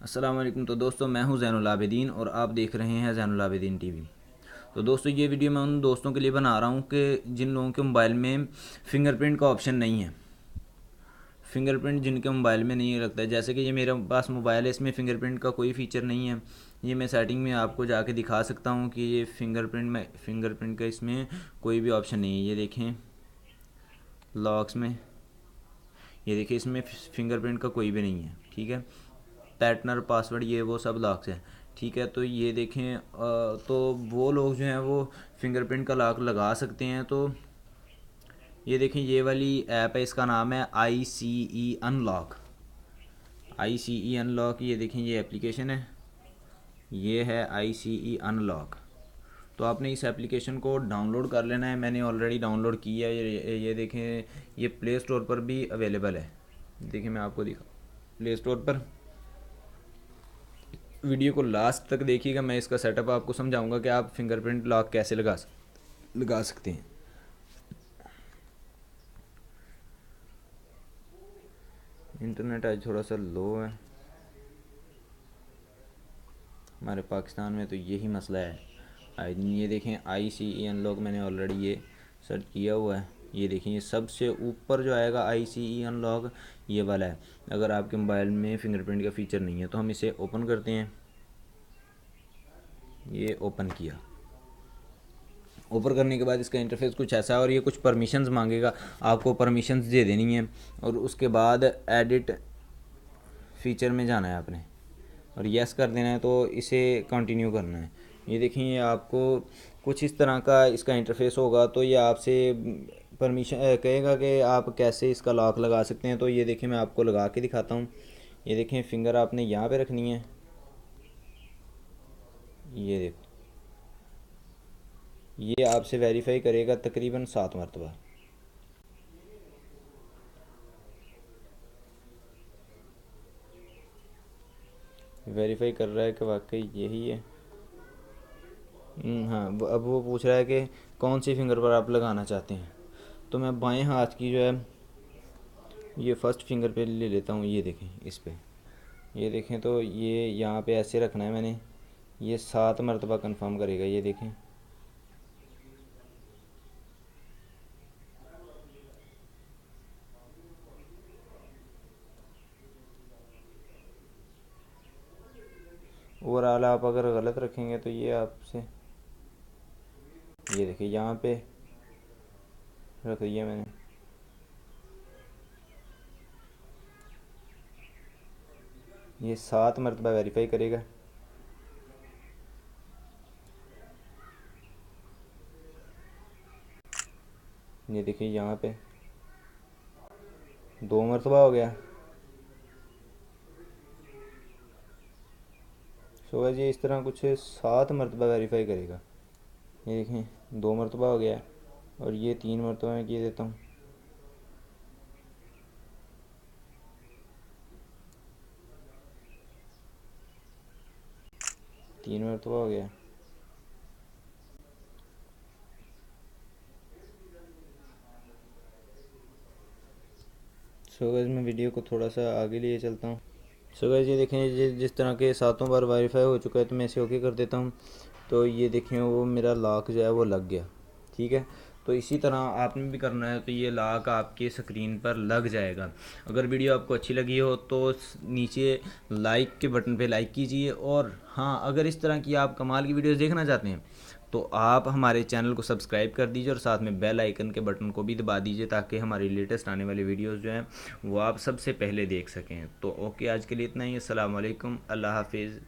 अस्सलाम वालेकुम। तो दोस्तों मैं हूं ज़ैनुल आबिदीन और आप देख रहे हैं ज़ैनुल आबिदीन टीवी। तो दोस्तों ये वीडियो मैं उन दोस्तों के लिए बना रहा हूं कि जिन लोगों के मोबाइल में फ़िंगरप्रिंट का ऑप्शन नहीं है। फ़िंगरप्रिंट जिनके मोबाइल में नहीं लगता है, जैसे कि ये मेरे पास मोबाइल है, इसमें फ़िंगरप्रिंट का कोई फ़ीचर नहीं है। ये मैं सेटिंग में आपको जाके दिखा सकता हूँ कि ये फ़िंगरप्रिंट का इसमें कोई भी ऑप्शन नहीं है। ये देखें लॉक्स में, ये देखिए इसमें फ़िंगरप्रिंट का कोई भी नहीं है। ठीक है, पैटर्न पासवर्ड ये वो सब लॉक्स है। ठीक है, तो ये देखें तो वो लोग जो हैं वो फिंगरप्रिंट का लॉक लगा सकते हैं। तो ये देखें ये वाली ऐप है, इसका नाम है ICE अनलॉक। ICE अनलॉक, ये देखें ये एप्लीकेशन है, ये है ICE अनलॉक। तो आपने इस एप्लीकेशन को डाउनलोड कर लेना है। मैंने ऑलरेडी डाउनलोड किया है। ये देखें ये प्ले स्टोर पर भी अवेलेबल है। देखिए मैं आपको दिखा प्ले स्टोर पर। वीडियो को लास्ट तक देखिएगा, मैं इसका सेटअप आपको समझाऊंगा कि आप फिंगरप्रिंट लॉक कैसे लगा सकते हैं। इंटरनेट आज थोड़ा सा लो है हमारे पाकिस्तान में, तो यही मसला है आज। ये देखें ICE अनलॉक, मैंने ऑलरेडी ये सर्च किया हुआ है। ये देखें ये सबसे ऊपर जो आएगा ICE अनलॉक ये वाला है। अगर आपके मोबाइल में फ़िंगरप्रिंट का फ़ीचर नहीं है तो हम इसे ओपन करते हैं। ये ओपन किया, ओपन करने के बाद इसका इंटरफेस कुछ ऐसा है और ये कुछ परमिशंस मांगेगा, आपको परमिशंस दे देनी है और उसके बाद एडिट फीचर में जाना है आपने और यस कर देना है। तो इसे कंटिन्यू करना है। ये देखिए ये आपको कुछ इस तरह का इसका इंटरफेस होगा। तो ये आपसे परमिशन कहेगा कि आप कैसे इसका लॉक लगा सकते हैं। तो ये देखिए मैं आपको लगा के दिखाता हूँ। ये देखें फिंगर आपने यहाँ पे रखनी है। ये देखो ये आपसे वेरीफाई करेगा तकरीबन 7 मरतबा। वेरीफाई कर रहा है कि वाकई यही है। हाँ, अब वो पूछ रहा है कि कौन सी फिंगर पर आप लगाना चाहते हैं। तो मैं बाएं हाथ की जो है ये फर्स्ट फिंगर पे ले लेता हूँ। ये देखें इस पे, ये देखें तो ये यहाँ पे ऐसे रखना है मैंने। ये 7 मरतबा कंफर्म करेगा। ये देखें ओवरऑल आप अगर गलत रखेंगे तो ये आपसे, ये देखिए यहाँ पे रख दिया मैंने। ये 7 मरतबा वेरीफाई करेगा। ये देखिए यहाँ पे 2 मरतबा हो गया। सो ये इस तरह कुछ 7 मरतबा वेरीफाई करेगा। ये देखें 2 मरतबा हो गया और ये 3 मरतबा मैं किए देता हूँ। 3 मरतबा हो गया। सो गाइस मैं वीडियो को थोड़ा सा आगे लिए चलता हूँ। सो गाइस ये देखें जिस तरह के 7 बार वेरीफाई हो चुका है तो मैं इसे ओके कर देता हूँ। तो ये देखें वो मेरा लॉक जो है वो लग गया। ठीक है, तो इसी तरह आपने भी करना है। तो ये लॉक आपके स्क्रीन पर लग जाएगा। अगर वीडियो आपको अच्छी लगी हो तो नीचे लाइक के बटन पे लाइक कीजिए। और हाँ, अगर इस तरह की आप कमाल की वीडियोस देखना चाहते हैं तो आप हमारे चैनल को सब्सक्राइब कर दीजिए और साथ में बेल आइकन के बटन को भी दबा दीजिए ताकि हमारी लेटेस्ट आने वाली वीडियोस जो हैं वो आप सबसे पहले देख सकें। तो ओके, आज के लिए इतना ही। अस्सलाम वालेकुम, अल्लाह हाफिज़।